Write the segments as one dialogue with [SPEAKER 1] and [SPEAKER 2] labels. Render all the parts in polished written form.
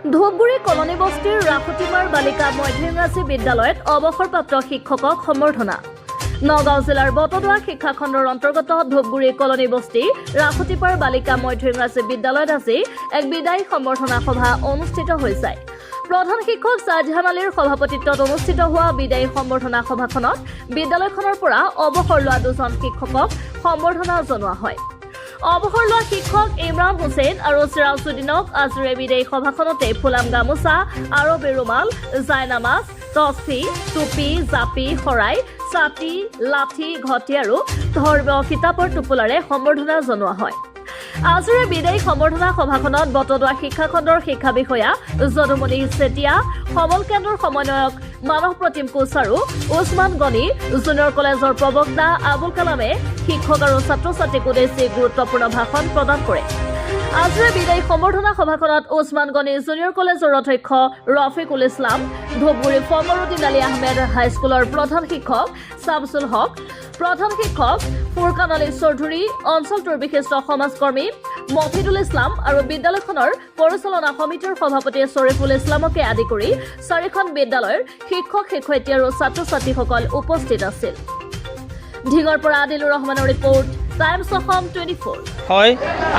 [SPEAKER 1] Dhupguri colony বস্তিৰ ৰাসতিমাৰ বালিকা মধ্য ইংৰাজী বিদ্যালয়ত অৱসৰপ্ৰাপ্ত শিক্ষকক সম্বৰ্ধনা। নগাঁও জিলাৰ বটদৰা শিক্ষা খণ্ডৰ অন্তৰ্গত ধূপগুৰি কলনী বস্তি ৰাসতিপাৰ বালিকা মধ্য ইংৰাজী বিদ্যালয়ত আজি এক বিদায়ী সম্বৰ্ধনা সভা অনুষ্ঠিত হৈছে। প্ৰধান শিক্ষক শ্বাহজাহান আলীৰ সভাপতিত্বত অনুষ্ঠিত হোৱা বিদায়ী সম্বৰ্ধনা সভাখনত বিদ্যালয়খনৰ পৰা অৱসৰ লোৱা দুজন শিক্ষকক সম্বৰ্ধনা জনোৱা হয়। অৱসৰ লোৱা শিক্ষক ইমৰান হুছেইন আৰু চিৰাজুদ্দিনক আজিৰে বিদায়ী সভাখনতে ফুলাম গামোচা, আৰবী ৰুমাল, জায়নামাজ, তছফি, টুপি, জাপি, শৰাই, ছাতি, লাঠি, ঘটি আৰু ধৰ্মীয় কিতাপৰ টোপোলাৰে সম্বৰ্ধনা জনোৱা হয়। আজিৰে বিদায়ী সম্বৰ্ধনা সভাখনত বটদৰা শিক্ষা খণ্ডৰ শিক্ষা বিষয়া যদুমণি চেতিয়া, সমল কেন্দ্ৰৰ সমন্বয়ক মানস প্ৰতিম কোচ আৰু ওছমান গনি, জুনিয়ৰ কলেজৰ প্ৰবক্তা আবুল কালামে শিক্ষক আৰু ছাত্ৰ ছাত্ৰীক উদ্দেশ্যি গুৰুত্বপূৰ্ণ ভাষণ প্ৰদান কৰে। আজিৰে বিদায়ী সম্বৰ্ধনা সভাখনত ওছমান গনি জুনিয়ৰ কলেজৰ অধ্যক্ষ ৰফিকুল ইছলাম, ধূপগুৰি ফমৰুদ্দিন আলী আহমেদ হাইস্কুলৰ প্ৰধান শিক্ষক শামছুল হক, প্ৰধান শিক্ষক ফুৰকান আলী চৌধুৰী, অঞ্চলটোৰ বিশিষ্ট সমাজকৰ্মী মফিদুল ইছলাম আৰু বিদ্যালয়খনৰ পৰিচালনা সমিতিৰ সভাপতি শ্বৰিফুল ইছলামকে আদি কৰি চাৰিখন বিদ্যালয়ৰ শিক্ষক শিক্ষয়িত্ৰী আৰু ছাত্ৰ ছাত্ৰীসকল উপস্থিত আছিল। ঢিঙৰ পৰা আদিলুৰ ৰহমানৰ ৰিপৰ্ট, টাইমছ অসম 24।
[SPEAKER 2] হয়,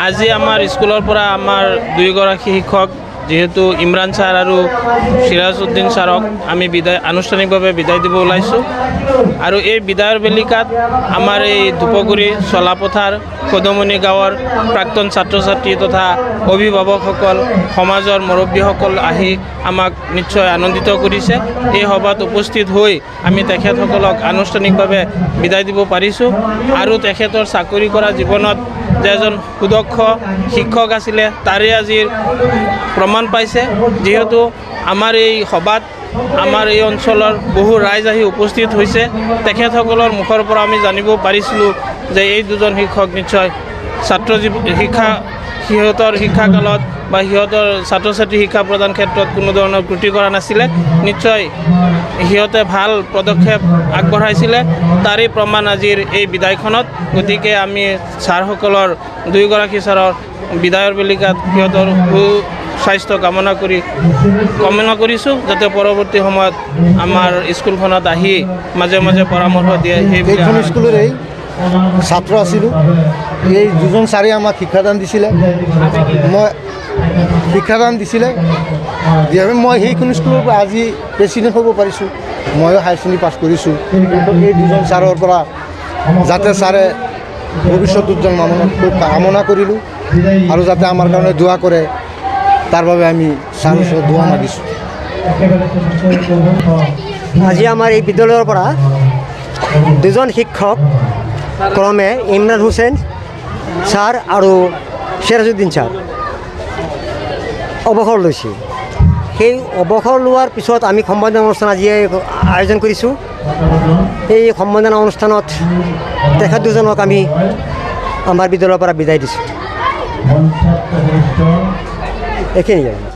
[SPEAKER 2] আজি আমাৰ স্কুলৰ পৰা আমাৰ দুয়োগৰাকী শিক্ষক যেহেতু ইমৰান ছাৰ আৰু চিৰাজউদ্দিন ছাৰক আমি আনুষ্ঠানিকভাৱে বিদায় দিব ওলাইছোঁ। আৰু এই বিদায়ৰ বেলিকাত আমাৰ এই ধূপগুৰি চলাপথাৰ কদমনি গাঁৱৰ প্ৰাক্তন ছাত্ৰ ছাত্ৰী তথা অভিভাৱকসকল, সমাজৰ মুৰব্বীসকল আহি আমাক নিশ্চয় আনন্দিত কৰিছে। এই সভাত উপস্থিত হৈ আমি তেখেতসকলক আনুষ্ঠানিকভাৱে বিদায় দিব পাৰিছোঁ। আৰু তেখেতৰ চাকৰি কৰা জীৱনত যে এজন সুদক্ষ শিক্ষক আছিলে তাৰে আজিৰ প্ৰমাণ পাইছে। যিহেতু আমাৰ এই সভাত আমাৰ এই অঞ্চলৰ বহু ৰাইজ আহি উপস্থিত হৈছে। তেখেতসকলৰ মুখৰ পৰা আমি জানিব পাৰিছিলোঁ যে এই দুজন শিক্ষক নিশ্চয় সিহঁতৰ শিক্ষাকালত বা সিহঁতৰ ছাত্ৰ ছাত্ৰী শিক্ষা প্ৰদান ক্ষেত্ৰত কোনো ধৰণৰ ত্ৰুটি কৰা নাছিলে। নিশ্চয় সিহঁতে ভাল পদক্ষেপ আগবঢ়াইছিলে, তাৰেই প্ৰমাণ আজিৰ এই বিদায়খনত। গতিকে আমি ছাৰসকলৰ দুয়োগৰাকী ছাৰৰ বিদায়ৰ বেলিকাত সিহঁতৰ স্বাস্থ্য কামনা কৰিছোঁ, যাতে পৰৱৰ্তী সময়ত আমাৰ স্কুলখনত আহি মাজে মাজে পৰামৰ্শ দিয়ে।
[SPEAKER 3] সেইখন স্কুলৰেই ছাত্ৰ আছিলোঁ। এই দুজন ছাৰে আমাক শিক্ষাদান দিছিলে। মই সেইখন স্কুলৰ পৰা আজি প্ৰেচিডেণ্ট হ'ব পাৰিছোঁ। ময়ো হায়াৰ ছেকেণ্ডেৰী পাছ কৰিছোঁ। এই দুজন ছাৰৰ পৰা যাতে ছাৰে ভৱিষ্যত উজ্জ্বল কামনা কৰিলোঁ আৰু যাতে আমাৰ কাৰণে দোৱা কৰে, তাৰ বাবে আমি ছাৰৰ ওচৰত দোৱা মাগিছোঁ।
[SPEAKER 4] আজি আমাৰ এই বিদ্যালয়ৰ পৰা দুজন শিক্ষক ক্ৰমে ইমৰান হুছেইন ছাৰ আৰু চিৰাজুদ্দিন ছাৰ অৱসৰ লৈছে। সেই অৱসৰ লোৱাৰ পিছত আমি সম্বৰ্ধনা অনুষ্ঠান আজি আয়োজন কৰিছোঁ। এই সম্বৰ্ধনা অনুষ্ঠানত তেখেত দুজনক আমি আমাৰ বিদ্যালয়ৰ পৰা বিদায় দিছোঁ। এইখিনিয়ে।